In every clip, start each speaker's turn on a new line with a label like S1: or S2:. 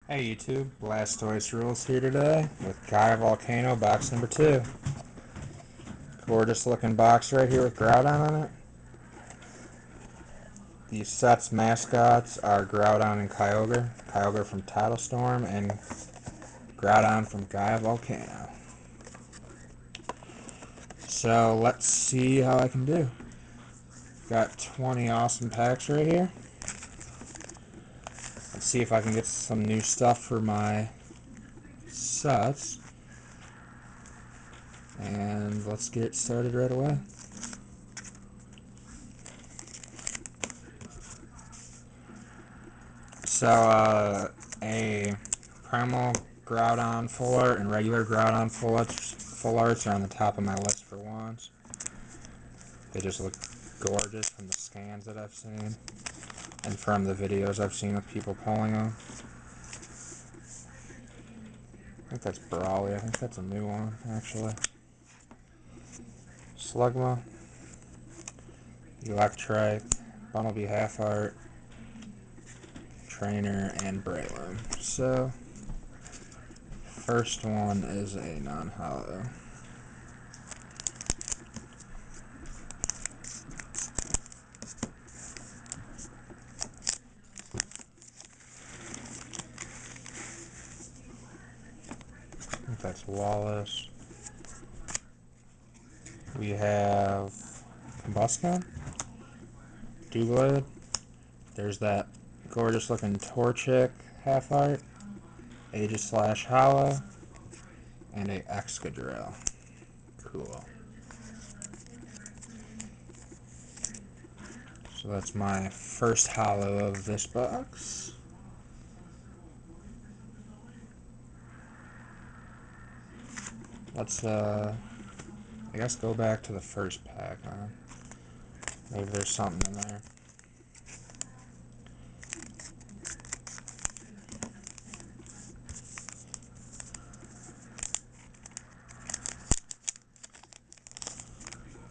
S1: Hey YouTube, Blastoise Rules here today with Gaia Volcano box number 2. Gorgeous looking box right here with Groudon on it. The set's mascots are Groudon and Kyogre. Kyogre from Tidal Storm and Groudon from Gaia Volcano. So let's see how I can do. Got 20 awesome packs right here. Let's see if I can get some new stuff for my sets. And let's get started right away. So, a Primal Groudon full art and regular Groudon full arts are on the top of my list for once. They just look gorgeous from the scans that I've seen and from the videos I've seen of people pulling them. I think that's Brawly. I think that's a new one, actually. Slugma, Electrike, Bunnelby Half Art, Trainer, and Braylon. So, first one is a non-holo. I think that's Wallace. We have Combustion, Doublade. There's that gorgeous looking Torchic half art, Aegislash Hollow, and a Excadrill. Cool. So that's my first hollow of this box. Let's I guess go back to the first pack, huh? Maybe there's something in there.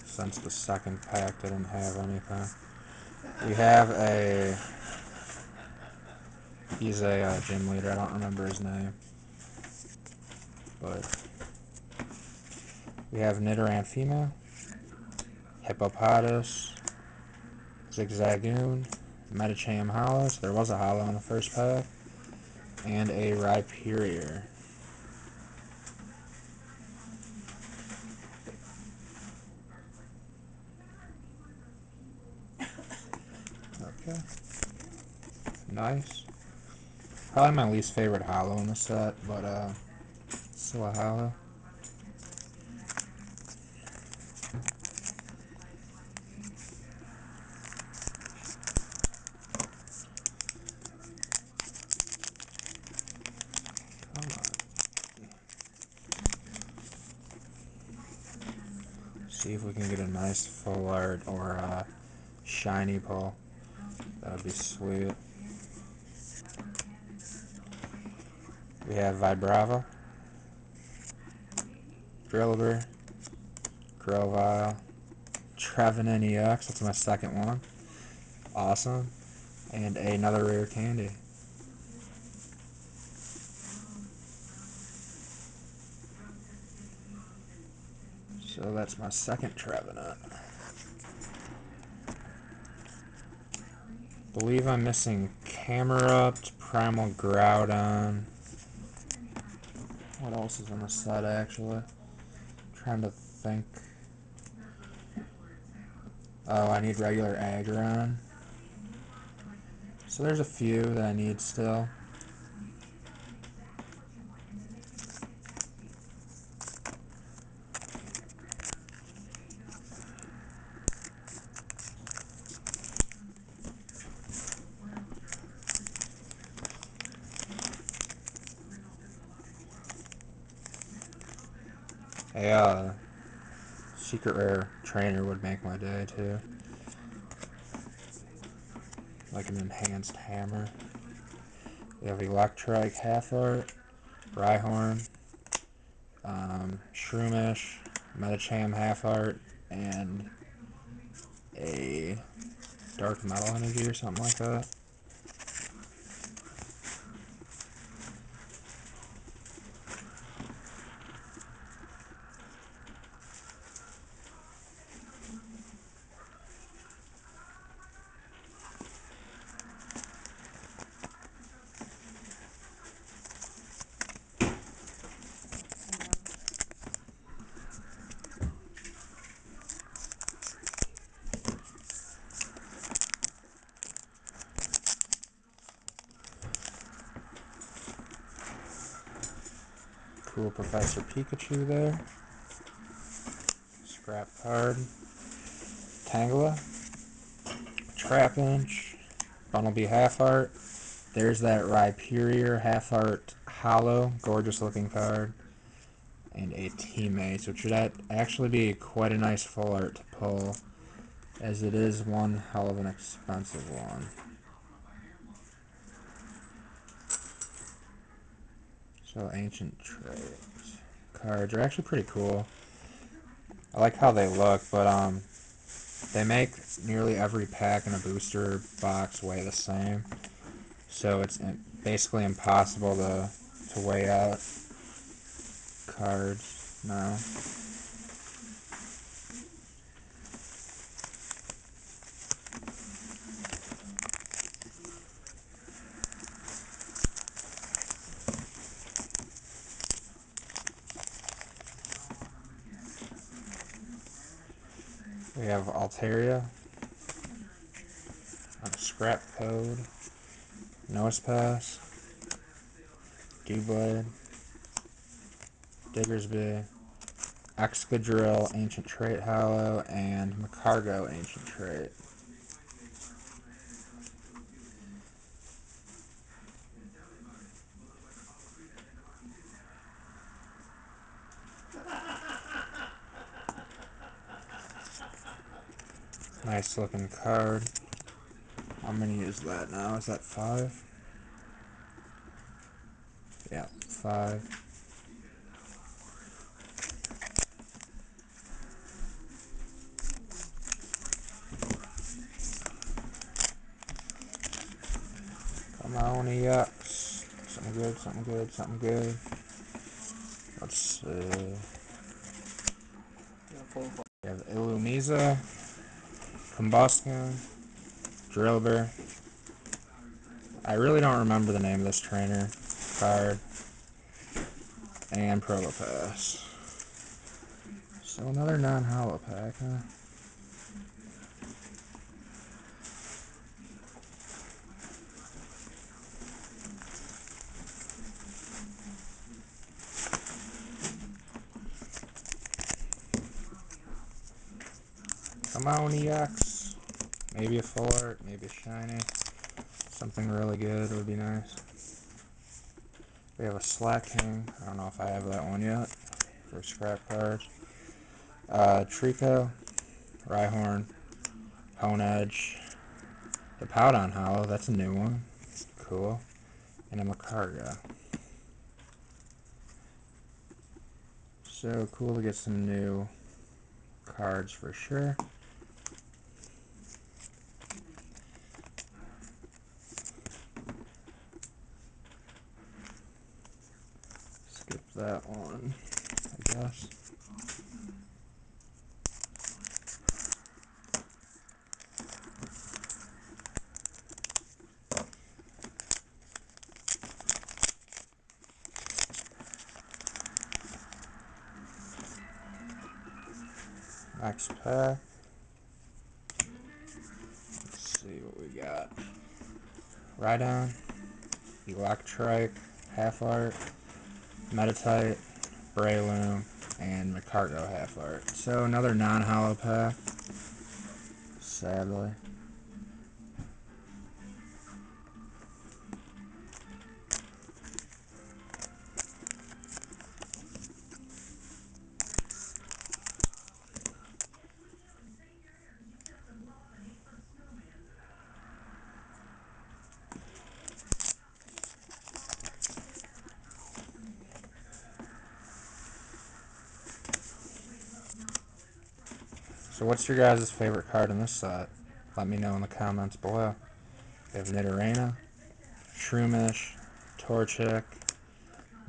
S1: Since the second pack didn't have anything. We have he's a gym leader, I don't remember his name. But we have Nidoran female, Hippopotas, Zigzagoon, Medicham Hollow, so there was a hollow in the first pack, and a Rhyperior. Okay. Nice. Probably my least favorite hollow in the set, but still a hollow. Come on. See if we can get a nice full art or a shiny pull. That would be sweet. We have Vibrava, Drillbur, Grovyle, Trevenant EX, that's my second one. Awesome. And another rare candy. So that's my second Trevenant. Believe I'm missing Camerupt, Primal Groudon. What else is on the set actually? Trying to think. Oh, I need regular Aggron. So there's a few that I need still. A secret rare trainer would make my day too. Like an enhanced hammer. We have Electrike half art, Rhyhorn, Shroomish, Medicham half art, and a Dark Metal Energy or something like that. Cool Professor Pikachu there. Scrap card. Tangela. Trapinch. Bunnelby Half Art. There's that Rhyperior Half Art Hollow. Gorgeous looking card. And a Teammates, which would actually be quite a nice full art to pull, as it is one hell of an expensive one. So Ancient Traits. Cards are actually pretty cool. I like how they look, but they make nearly every pack in a booster box weigh the same. So it's basically impossible to weigh out cards now. We have Altaria, Scrap Code, Nosepass, Doublade, Diggersby, Excadrill Ancient Trait Hollow, and Macargo Ancient Trait. Nice looking card. How many is that now? Is that 5? Yeah, 5. Come on, EX. Something good, something good, something good. Let's see. We have Illumiza, Combustion, Drillbur. I really don't remember the name of this trainer card. And Probopass. So another non-holo pack, huh? Come on, EX. Maybe a full art, maybe a shiny. Something really good would be nice. We have a Slacking. I don't know if I have that one yet for scrap cards. Trico, Rhyhorn, Honedge, the Powdon Hollow. That's a new one. Cool. And a Macargo. So cool to get some new cards for sure. Skip that one, I guess. Next pack. Let's see what we got. Rhydon, Electrike, Half Art, Metatite, Breloom, and Macargo Half Art. So another non-holo pack, sadly. So what's your guys' favorite card in this set? Let me know in the comments below. We have Nidorina, Shroomish, Torchic,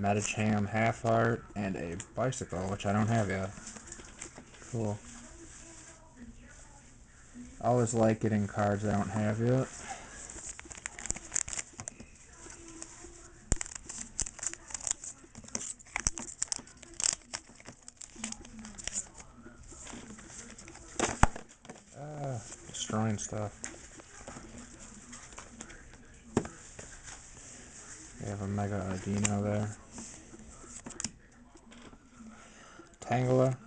S1: Metacham Half Art, and a Bicycle, which I don't have yet. Cool. I always like getting cards I don't have yet. Destroying stuff. We have a Mega Adino there. Tangela,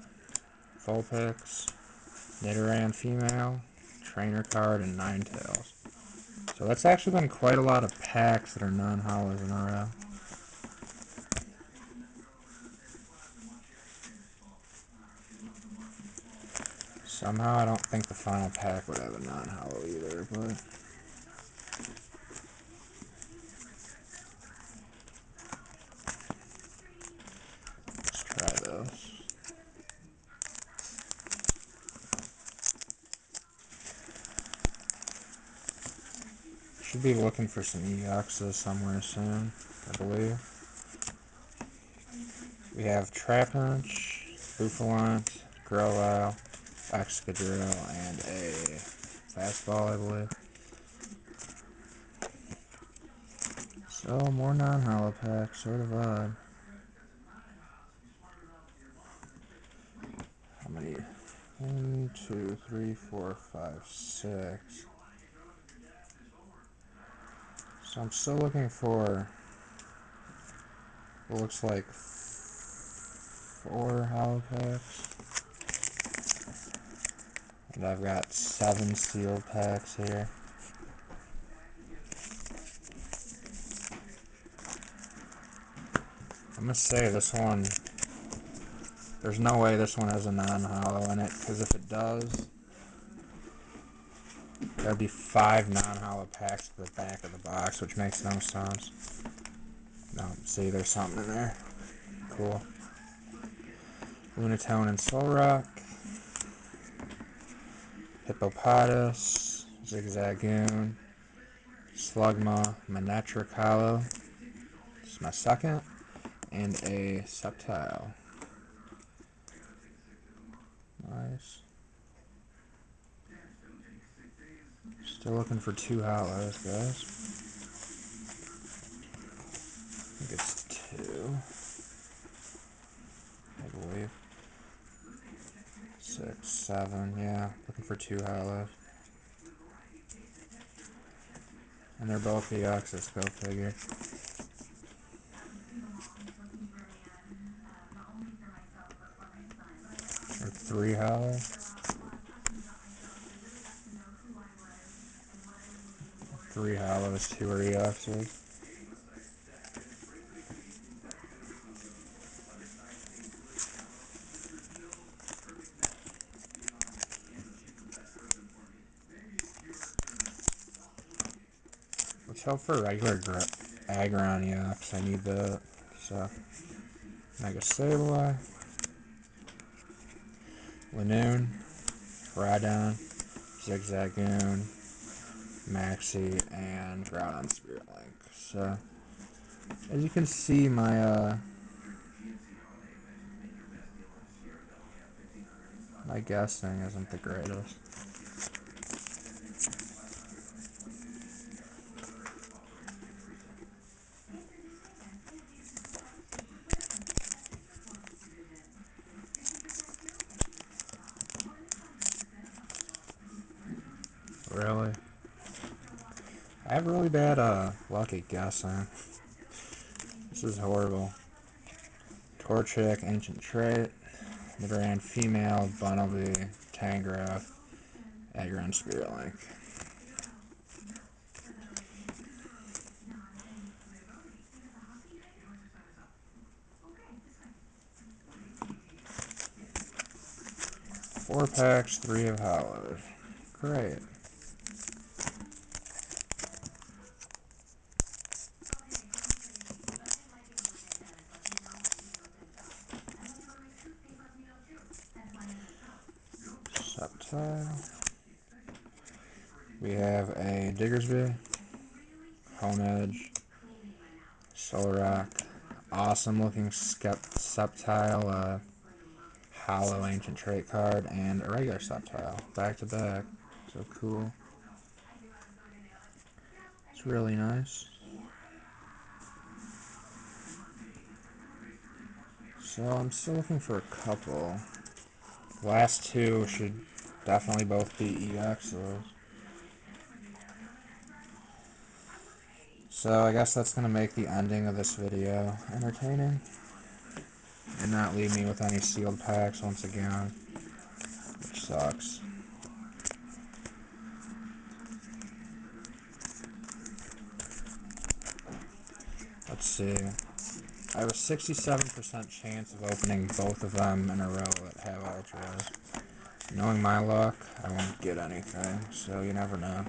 S1: Vulpix, Nidoran female, trainer card, and Ninetales. So that's actually been quite a lot of packs that are non-hollows in a row. Somehow I don't think the final pack would have a non-hollow either, but let's try this. Should be looking for some EXs somewhere soon, I believe. We have Trapinch, Buffalant, Growlithe, Excadrill, and a Fastball, I believe. So, more non-hollow packs, sort of odd. How many? 1, 2, 3, 4, 5, 6. So I'm still looking for what looks like 4 hollow packs. And I've got 7 sealed packs here. I'm gonna say this one, there's no way this one has a non-hollow in it, because if it does, there'd be 5 non-hollow packs at the back of the box, which makes no sense. No, see, there's something in there. Cool. Lunatone and Solrock. Hippopotas, Zigzagoon, Slugma, Manectric Hollow. This is my second. And a Sceptile. Nice. Still looking for 2 hollows, guys. I think it's 2. I believe. 6, 7, yeah. Looking for 2 hollows. And they're both the Axis, go figure. Or 3 hollows. 3 hollows, 2 are EXs. Let's hope for regular Aggron EX. I need the Mega Sableye, Linoone, Rhydon, Zigzagoon, Maxie, and Groudon Spirit Link. So, as you can see, my guessing isn't the greatest. Really? I have really bad luck at guessing. This is horrible. Torchic, Ancient Trait, Nidoran Female, Bunnelby, Tangrowth, Aggron Spirit Link. Four packs, 3 of hollows. Great. Sceptile. We have a Diggersby, Honedge, Solrock, awesome looking Sceptile, hollow Ancient Trait card, and a regular Sceptile, back to back. So cool. It's really nice. So I'm still looking for a couple. The last 2 should definitely both be EXs. So I guess that's going to make the ending of this video entertaining. and not leave me with any sealed packs once again, which sucks. Let's see. I have a 67% chance of opening both of them in a row that have ultras. Knowing my luck, I won't get anything, so you never know.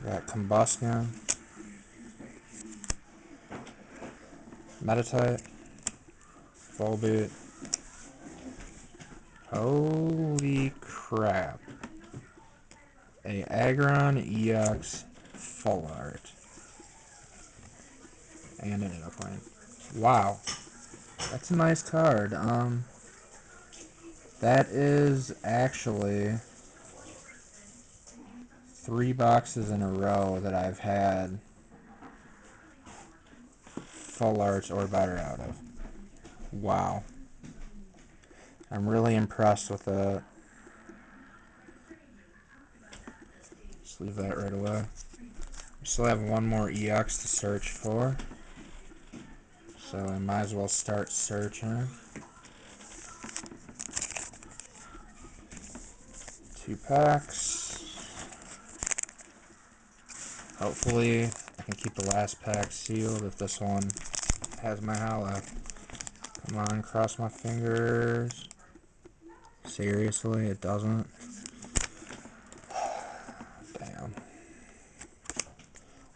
S1: Got Combustion, Meditate, Volbeat. Holy crap. A Aggron EX Full Art. And an Airplane. Wow. That's a nice card. That is actually 3 boxes in a row that I've had full arts or better out of. Wow. I'm really impressed with it. Just leave that right away. We still have one more EX to search for, so I might as well start searching. 2 packs. Hopefully I can keep the last pack sealed if this one has my holo. Come on, cross my fingers. Seriously, it doesn't? Damn.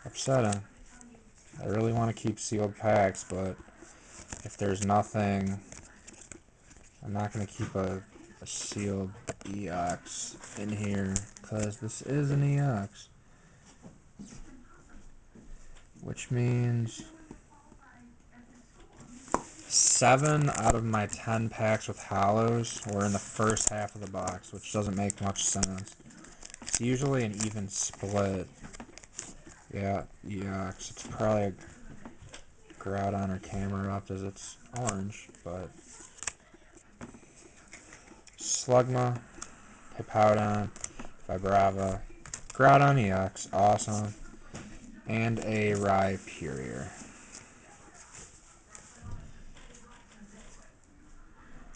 S1: Upsetting. I really want to keep sealed packs, but if there's nothing, I'm not going to keep a sealed EX in here, because this is an EX. Which means 7 out of my 10 packs with hollows were in the first half of the box, which doesn't make much sense. It's usually an even split. Yeah, EX. It's probably a Groudon or Camerupt as it's orange, but Slugma, Hippowdon, Vibrava, Groudon EX, awesome, and a Rhyperior.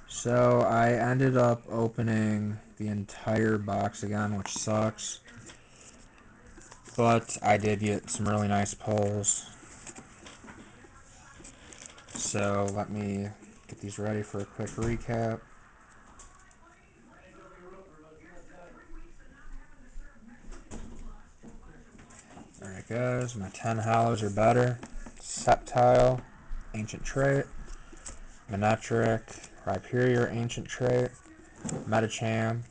S1: So I ended up opening the entire box again, which sucks. But I did get some really nice pulls. So let me get these ready for a quick recap. Alright guys, my 10 hollows are better. Sceptile, Ancient Trait. Manectric, Rhyperior, Ancient Trait. Medicham,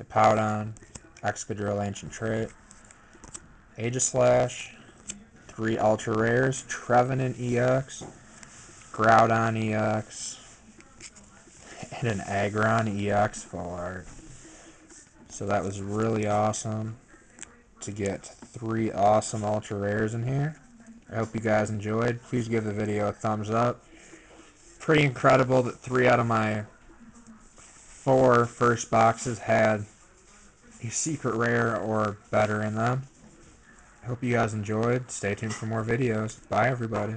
S1: Hippowdon, Excadrill, Ancient Trait. Aegislash, 3 Ultra Rares, Trevenant EX, Groudon EX, and an Aggron EX Full Art. So that was really awesome to get 3 awesome Ultra Rares in here. I hope you guys enjoyed. Please give the video a thumbs up. Pretty incredible that 3 out of my 4 first boxes had a secret rare or better in them. I hope you guys enjoyed. Stay tuned for more videos. Bye, everybody.